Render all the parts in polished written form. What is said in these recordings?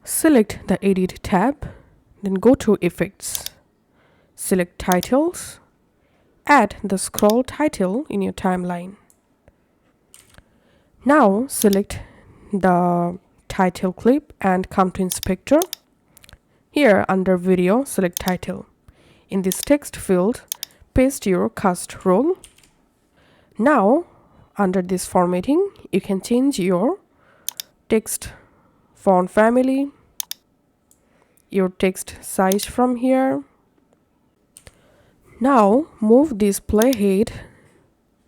Select the Edit tab, then go to Effects. Select Titles. Add the scroll title in your timeline. Now select the title clip and come to Inspector. Here under Video, select Title. In this text field, paste your cast role. Now under this formatting, you can change your text font family, your text size from here. Now move this playhead,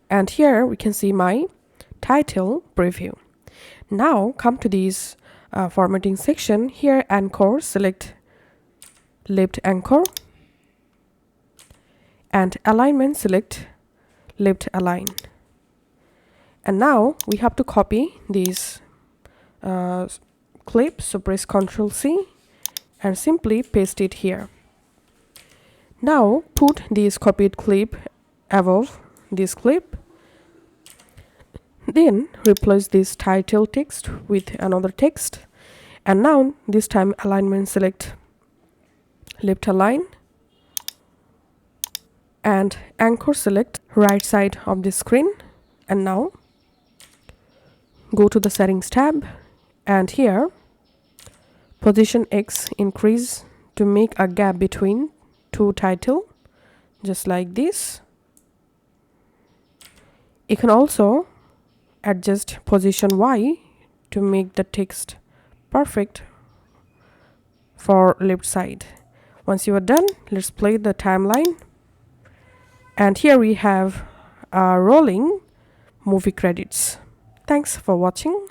and here we can see my title preview. Now come to this formatting section. Here anchor, select left anchor, and alignment, select left align. And now we have to copy this clip, so press Ctrl C and simply paste it here. Now put this copied clip above this clip. Then replace this title text with another text, and now this time alignment, select left align, and anchor, select right side of the screen. And now go to the settings tab, and here position X increase to make a gap between two title, just like this. You can also adjust position Y to make the text perfect for left side. Once you are done, let's play the timeline. And here we have rolling movie credits. Thanks for watching.